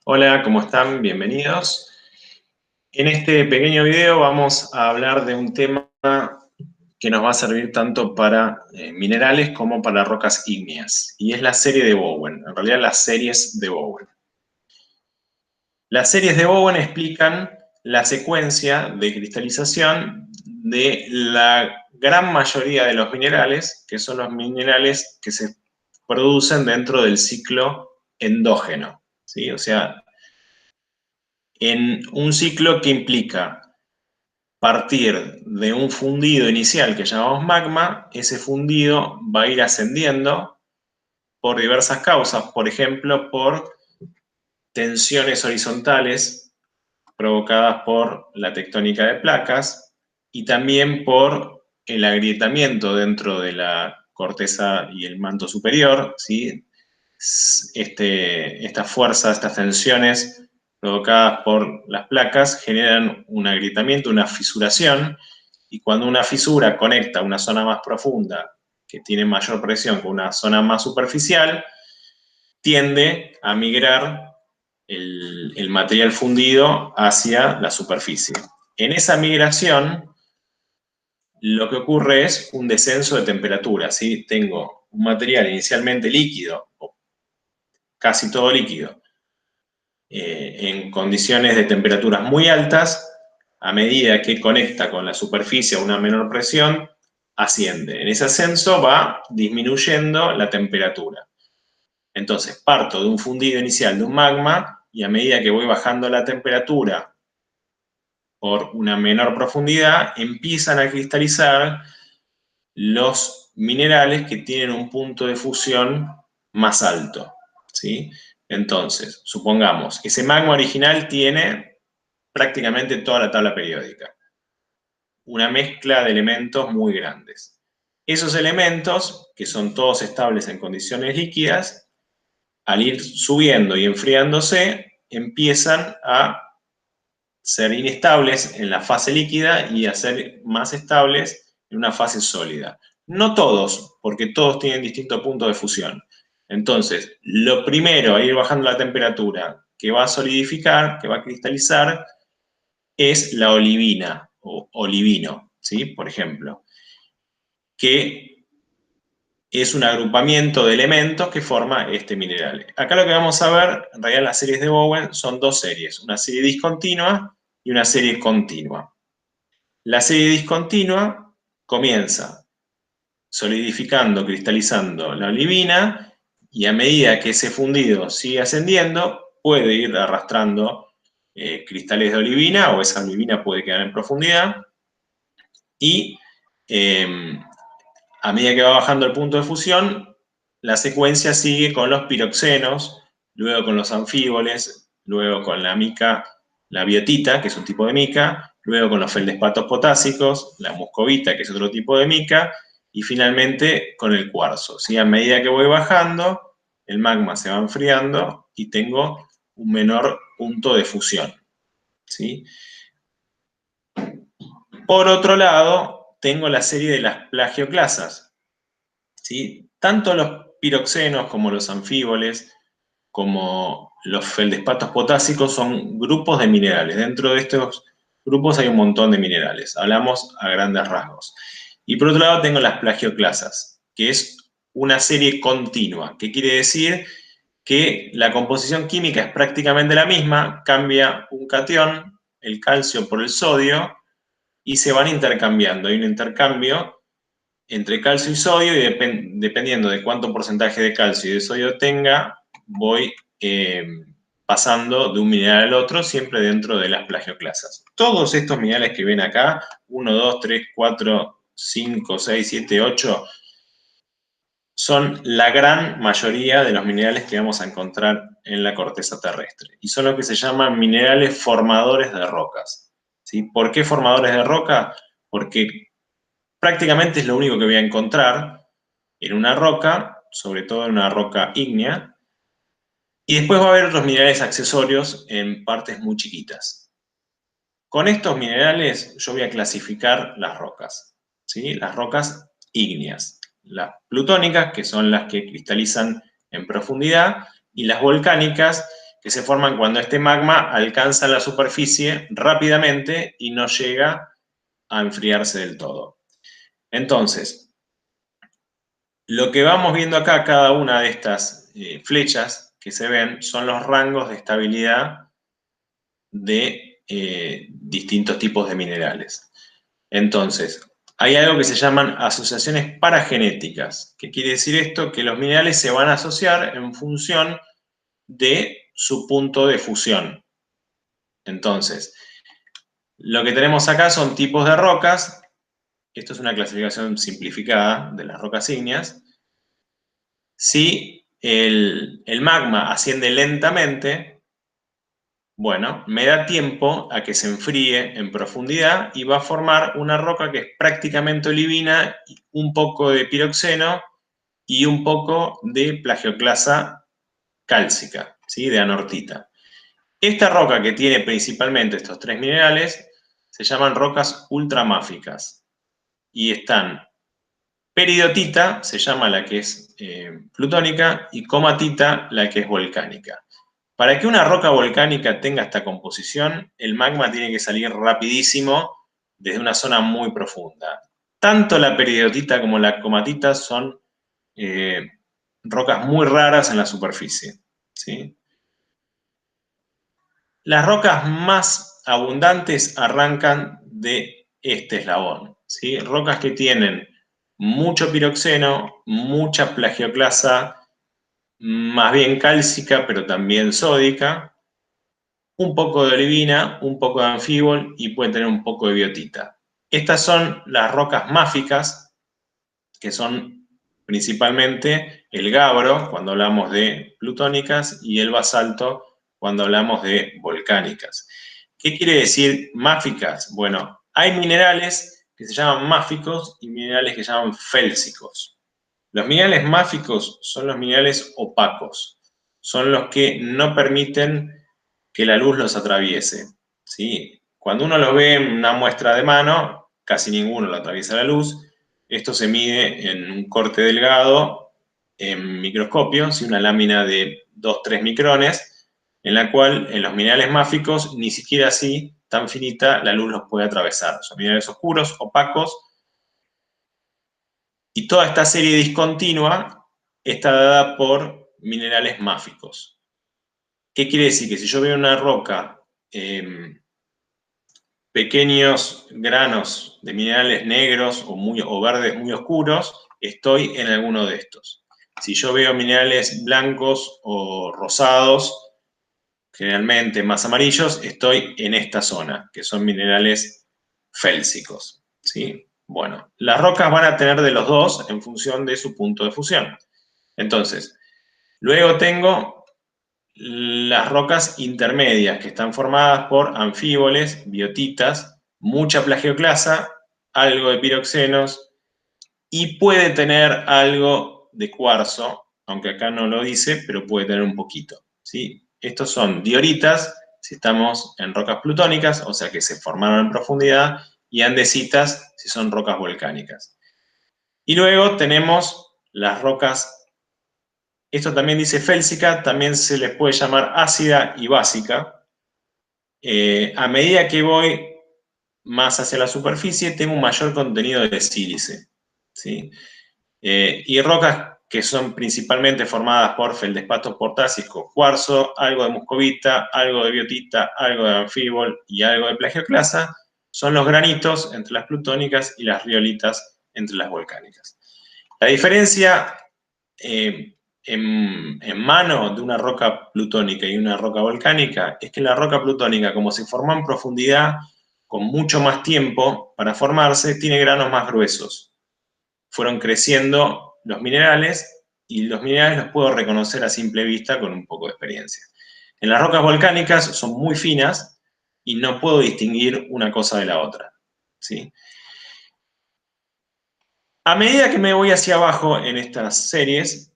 Hola, ¿cómo están? Bienvenidos. En este pequeño video vamos a hablar de un tema que nos va a servir tanto para minerales como para rocas ígneas, y es la serie de Bowen, en realidad las series de Bowen. Las series de Bowen explican la secuencia de cristalización de la gran mayoría de los minerales, que son los minerales que se producen dentro del ciclo endógeno, ¿sí? O sea, en un ciclo que implica partir de un fundido inicial que llamamos magma. Ese fundido va a ir ascendiendo por diversas causas, por ejemplo, por tensiones horizontales provocadas por la tectónica de placas y también por el agrietamiento dentro de la corteza y el manto superior, ¿sí? Estas fuerzas, estas tensiones provocadas por las placas generan un agrietamiento, una fisuración, y cuando una fisura conecta una zona más profunda que tiene mayor presión con una zona más superficial, tiende a migrar el material fundido hacia la superficie. En esa migración, lo que ocurre es un descenso de temperatura, ¿sí? Tengo un material inicialmente líquido, o casi todo líquido, en condiciones de temperaturas muy altas. A medida que conecta con la superficie a una menor presión, asciende. En ese ascenso va disminuyendo la temperatura. Entonces, parto de un fundido inicial de un magma, y a medida que voy bajando la temperatura por una menor profundidad, empiezan a cristalizar los minerales que tienen un punto de fusión más alto, ¿sí? Entonces, supongamos, ese magma original tiene prácticamente toda la tabla periódica, una mezcla de elementos muy grandes. Esos elementos, que son todos estables en condiciones líquidas, al ir subiendo y enfriándose, empiezan a ser inestables en la fase líquida y a ser más estables en una fase sólida. No todos, porque todos tienen distinto punto de fusión. Entonces, lo primero a ir bajando la temperatura que va a solidificar, que va a cristalizar, es la olivina o olivino, ¿sí? Por ejemplo, que es un agrupamiento de elementos que forma este mineral. Acá lo que vamos a ver, en realidad las series de Bowen son dos series, una serie discontinua y una serie continua. La serie discontinua comienza solidificando, cristalizando la olivina, y a medida que ese fundido sigue ascendiendo, puede ir arrastrando cristales de olivina, o esa olivina puede quedar en profundidad, y a medida que va bajando el punto de fusión, la secuencia sigue con los piroxenos, luego con los anfíboles, luego con la mica, la biotita, que es un tipo de mica, luego con los feldespatos potásicos, la muscovita, que es otro tipo de mica, y finalmente con el cuarzo, ¿sí? A medida que voy bajando, el magma se va enfriando y tengo un menor punto de fusión, ¿sí? Por otro lado, tengo la serie de las plagioclasas, ¿sí? Tanto los piroxenos como los anfíboles, como los feldespatos potásicos, son grupos de minerales. Dentro de estos grupos hay un montón de minerales. Hablamos a grandes rasgos. Y por otro lado tengo las plagioclasas, que es una serie continua, que quiere decir que la composición química es prácticamente la misma, cambia un catión, el calcio por el sodio, y se van intercambiando. Hay un intercambio entre calcio y sodio, y dependiendo de cuánto porcentaje de calcio y de sodio tenga, voy pasando de un mineral al otro, siempre dentro de las plagioclasas. Todos estos minerales que ven acá, 1, 2, 3, 4, 5, 6, 7, 8, son la gran mayoría de los minerales que vamos a encontrar en la corteza terrestre, y son lo que se llaman minerales formadores de rocas, ¿sí? ¿Por qué formadores de roca? Porque prácticamente es lo único que voy a encontrar en una roca, sobre todo en una roca ígnea, y después va a haber otros minerales accesorios en partes muy chiquitas. Con estos minerales yo voy a clasificar las rocas, ¿sí? Las rocas ígneas, las plutónicas, que son las que cristalizan en profundidad, y las volcánicas, que se forman cuando este magma alcanza la superficie rápidamente y no llega a enfriarse del todo. Entonces, lo que vamos viendo acá, cada una de estas flechas que se ven, son los rangos de estabilidad de distintos tipos de minerales. Entonces, hay algo que se llaman asociaciones paragenéticas. ¿Qué quiere decir esto? Que los minerales se van a asociar en función de su punto de fusión. Entonces, lo que tenemos acá son tipos de rocas. Esto es una clasificación simplificada de las rocas ígneas. Si el magma asciende lentamente, bueno, me da tiempo a que se enfríe en profundidad y va a formar una roca que es prácticamente olivina, un poco de piroxeno y un poco de plagioclasa cálcica, ¿sí? De anortita. Esta roca, que tiene principalmente estos tres minerales, se llaman rocas ultramáficas y están peridotita, se llama la que es plutónica, y comatita, la que es volcánica. Para que una roca volcánica tenga esta composición, el magma tiene que salir rapidísimo desde una zona muy profunda. Tanto la peridotita como la comatita son rocas muy raras en la superficie, ¿sí? Las rocas más abundantes arrancan de este eslabón, ¿sí? Rocas que tienen mucho piroxeno, mucha plagioclasa, más bien cálcica, pero también sódica, un poco de olivina, un poco de anfíbol y pueden tener un poco de biotita. Estas son las rocas máficas, que son principalmente el gabro, cuando hablamos de plutónicas, y el basalto, cuando hablamos de volcánicas. ¿Qué quiere decir máficas? Bueno, hay minerales que se llaman máficos y minerales que se llaman félsicos. Los minerales máficos son los minerales opacos, son los que no permiten que la luz los atraviese, ¿sí? Cuando uno los ve en una muestra de mano, casi ninguno lo atraviesa la luz. Esto se mide en un corte delgado en microscopio, ¿sí? Una lámina de 2-3 micrones, en la cual en los minerales máficos ni siquiera así, tan finita, la luz los puede atravesar. Son minerales oscuros, opacos, y toda esta serie discontinua está dada por minerales máficos. ¿Qué quiere decir? Que si yo veo una roca, pequeños granos de minerales negros o verdes muy oscuros, estoy en alguno de estos. Si yo veo minerales blancos o rosados, generalmente más amarillos, estoy en esta zona, que son minerales félsicos, ¿sí? Bueno, las rocas van a tener de los dos en función de su punto de fusión. Entonces, luego tengo las rocas intermedias, que están formadas por anfíboles, biotitas, mucha plagioclasa, algo de piroxenos y puede tener algo de cuarzo, aunque acá no lo dice, pero puede tener un poquito, ¿sí? Estos son dioritas, si estamos en rocas plutónicas, o sea que se formaron en profundidad, y andesitas, si son rocas volcánicas. Y luego tenemos las rocas, esto también dice félsica, también se les puede llamar ácida y básica. A medida que voy más hacia la superficie, tengo un mayor contenido de sílice, ¿sí? Y rocas que son principalmente formadas por feldespatos portásicos, cuarzo, algo de muscovita, algo de biotita, algo de anfíbol y algo de plagioclasa, son los granitos entre las plutónicas y las riolitas entre las volcánicas. La diferencia en mano de una roca plutónica y una roca volcánica es que la roca plutónica, como se formó en profundidad con mucho más tiempo para formarse, tiene granos más gruesos. Fueron creciendo los minerales y los minerales los puedo reconocer a simple vista con un poco de experiencia. En las rocas volcánicas son muy finas y no puedo distinguir una cosa de la otra, ¿sí? A medida que me voy hacia abajo en estas series,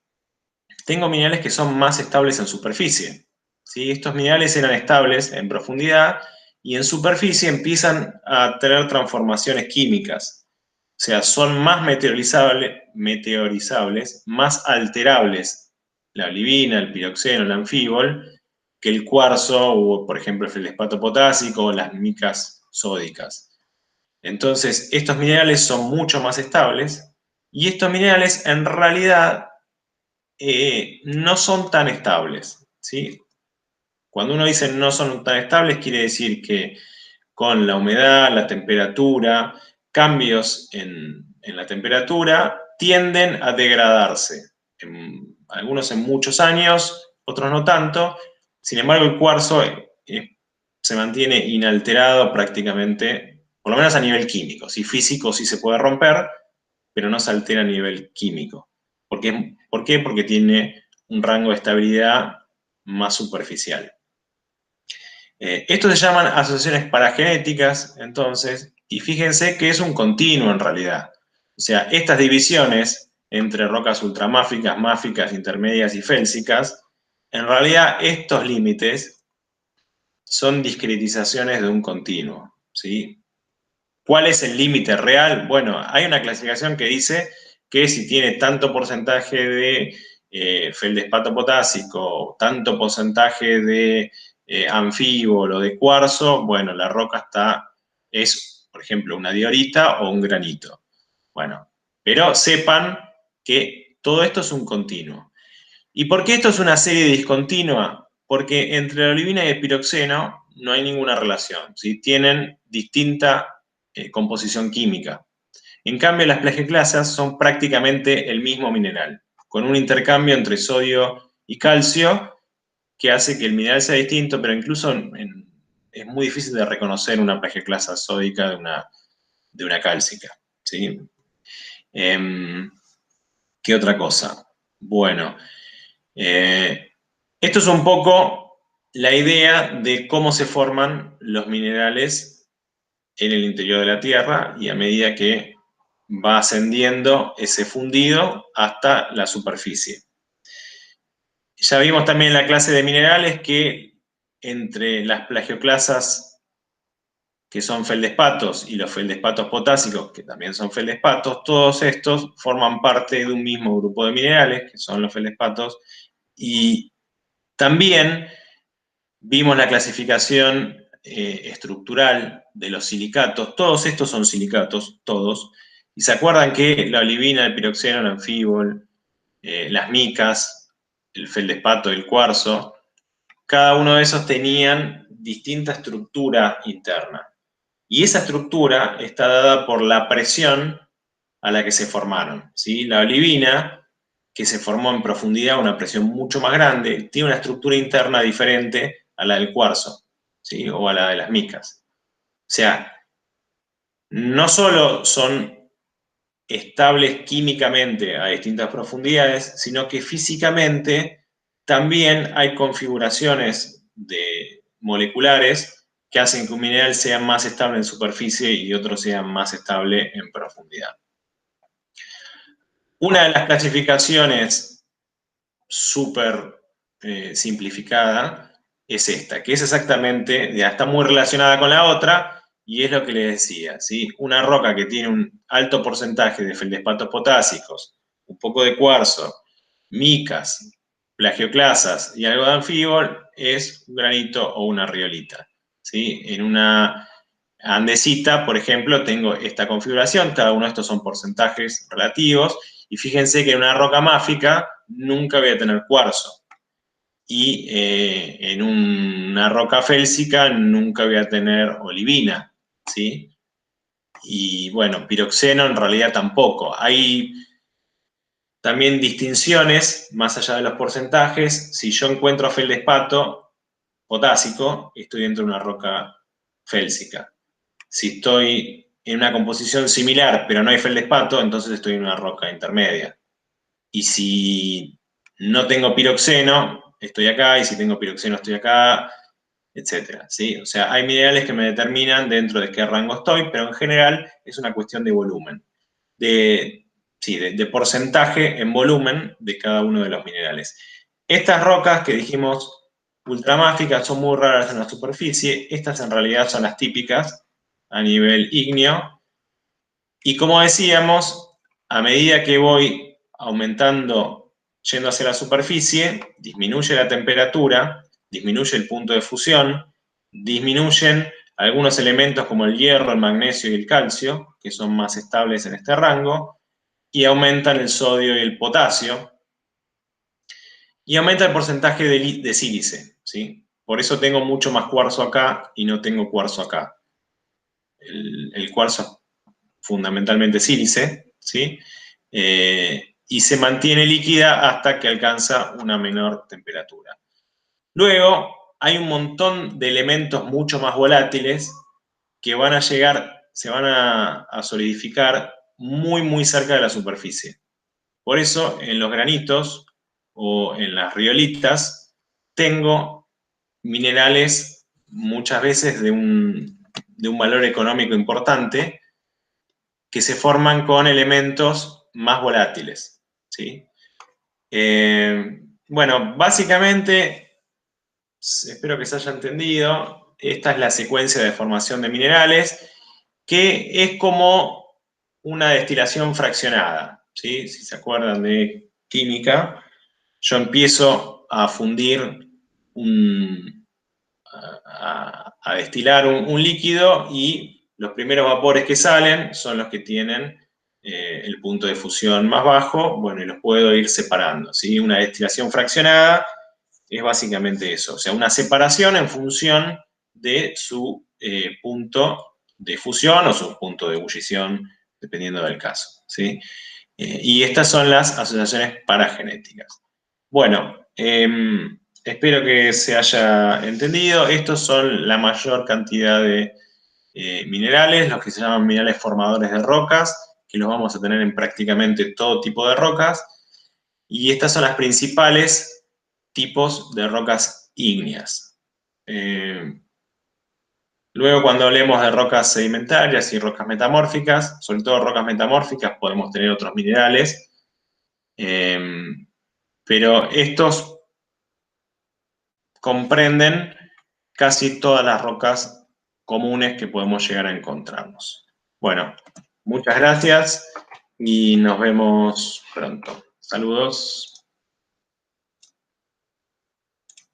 tengo minerales que son más estables en superficie, ¿sí? Estos minerales eran estables en profundidad y en superficie empiezan a tener transformaciones químicas. O sea, son más meteorizables, más alterables, la olivina, el piroxeno, el anfíbol, que el cuarzo o, por ejemplo, el feldespato potásico o las micas sódicas. Entonces, estos minerales son mucho más estables y estos minerales en realidad no son tan estables, ¿sí? Cuando uno dice no son tan estables, quiere decir que con la humedad, la temperatura, cambios en la temperatura, tienden a degradarse. Algunos en muchos años, otros no tanto. Sin embargo, el cuarzo se mantiene inalterado prácticamente, por lo menos a nivel químico. Si físico sí se puede romper, pero no se altera a nivel químico. ¿Por qué? Porque tiene un rango de estabilidad más superficial. Esto se llaman asociaciones paragenéticas, entonces, y fíjense que es un continuo en realidad. O sea, estas divisiones entre rocas ultramáficas, máficas, intermedias y félsicas, en realidad estos límites son discretizaciones de un continuo, ¿sí? ¿Cuál es el límite real? Bueno, hay una clasificación que dice que si tiene tanto porcentaje de feldespato potásico, tanto porcentaje de anfíbol o de cuarzo, bueno, la roca es, por ejemplo, una diorita o un granito. Bueno, pero sepan que todo esto es un continuo. ¿Y por qué esto es una serie discontinua? Porque entre la olivina y el piroxeno no hay ninguna relación, ¿sí? Tienen distinta composición química. En cambio, las plagioclasas son prácticamente el mismo mineral, con un intercambio entre sodio y calcio que hace que el mineral sea distinto, pero incluso es muy difícil de reconocer una plagioclasa sódica de una cálcica, ¿sí? ¿Qué otra cosa? Bueno, esto es un poco la idea de cómo se forman los minerales en el interior de la Tierra y a medida que va ascendiendo ese fundido hasta la superficie. Ya vimos también en la clase de minerales que entre las plagioclasas que son feldespatos y los feldespatos potásicos, que también son feldespatos, todos estos forman parte de un mismo grupo de minerales, que son los feldespatos, y también vimos la clasificación estructural de los silicatos. Todos estos son silicatos, todos. Y se acuerdan que la olivina, el piroxeno, el anfíbol, las micas, el feldespato, el cuarzo, cada uno de esos tenían distinta estructura interna. Y esa estructura está dada por la presión a la que se formaron, ¿sí? La olivina, que se formó en profundidad a una presión mucho más grande, tiene una estructura interna diferente a la del cuarzo, ¿sí? O a la de las micas. O sea, no solo son estables químicamente a distintas profundidades, sino que físicamente también hay configuraciones moleculares que hacen que un mineral sea más estable en superficie y otro sea más estable en profundidad. Una de las clasificaciones súper simplificada es esta, que es exactamente, ya está muy relacionada con la otra, y es lo que les decía, ¿sí? Una roca que tiene un alto porcentaje de feldespatos potásicos, un poco de cuarzo, micas, plagioclasas y algo de anfíbol, es un granito o una riolita, ¿sí? En una andesita, por ejemplo, tengo esta configuración, cada uno de estos son porcentajes relativos, y fíjense que en una roca máfica nunca voy a tener cuarzo. Y en una roca félsica nunca voy a tener olivina, ¿sí? Y bueno, piroxeno en realidad tampoco. Hay también distinciones, más allá de los porcentajes. Si yo encuentro feldespato potásico, estoy dentro de una roca félsica. Si estoy en una composición similar, pero no hay feldespato, entonces estoy en una roca intermedia. Y si no tengo piroxeno, estoy acá, y si tengo piroxeno, estoy acá, etcétera, ¿sí? O sea, hay minerales que me determinan dentro de qué rango estoy, pero en general es una cuestión de volumen, de porcentaje en volumen de cada uno de los minerales. Estas rocas que dijimos ultramáficas son muy raras en la superficie, estas en realidad son las típicas a nivel ígneo, y como decíamos, a medida que voy aumentando, yendo hacia la superficie, disminuye la temperatura, disminuye el punto de fusión, disminuyen algunos elementos como el hierro, el magnesio y el calcio, que son más estables en este rango, y aumentan el sodio y el potasio, y aumenta el porcentaje de sílice, ¿sí? Por eso tengo mucho más cuarzo acá y no tengo cuarzo acá. El cuarzo es fundamentalmente sílice, ¿sí? Y se mantiene líquida hasta que alcanza una menor temperatura. Luego, hay un montón de elementos mucho más volátiles que van a llegar, se van a solidificar muy, muy cerca de la superficie. Por eso, en los granitos o en las riolitas, tengo minerales muchas veces de un valor económico importante que se forman con elementos más volátiles, ¿sí? Bueno, básicamente, espero que se haya entendido, esta es la secuencia de formación de minerales, que es como una destilación fraccionada, ¿sí? Si se acuerdan de química, yo empiezo a fundir, a destilar un líquido y los primeros vapores que salen son los que tienen el punto de fusión más bajo, bueno, y los puedo ir separando, ¿sí? Una destilación fraccionada es básicamente eso, o sea, una separación en función de su punto de fusión o su punto de ebullición, dependiendo del caso, ¿sí? Y estas son las asociaciones paragenéticas. Bueno, espero que se haya entendido. Estos son la mayor cantidad de minerales, los que se llaman minerales formadores de rocas, que los vamos a tener en prácticamente todo tipo de rocas. Y estas son las principales tipos de rocas ígneas. Luego, cuando hablemos de rocas sedimentarias y rocas metamórficas, sobre todo rocas metamórficas, podemos tener otros minerales, pero estos comprenden casi todas las rocas comunes que podemos llegar a encontrarnos. Bueno, muchas gracias y nos vemos pronto. Saludos.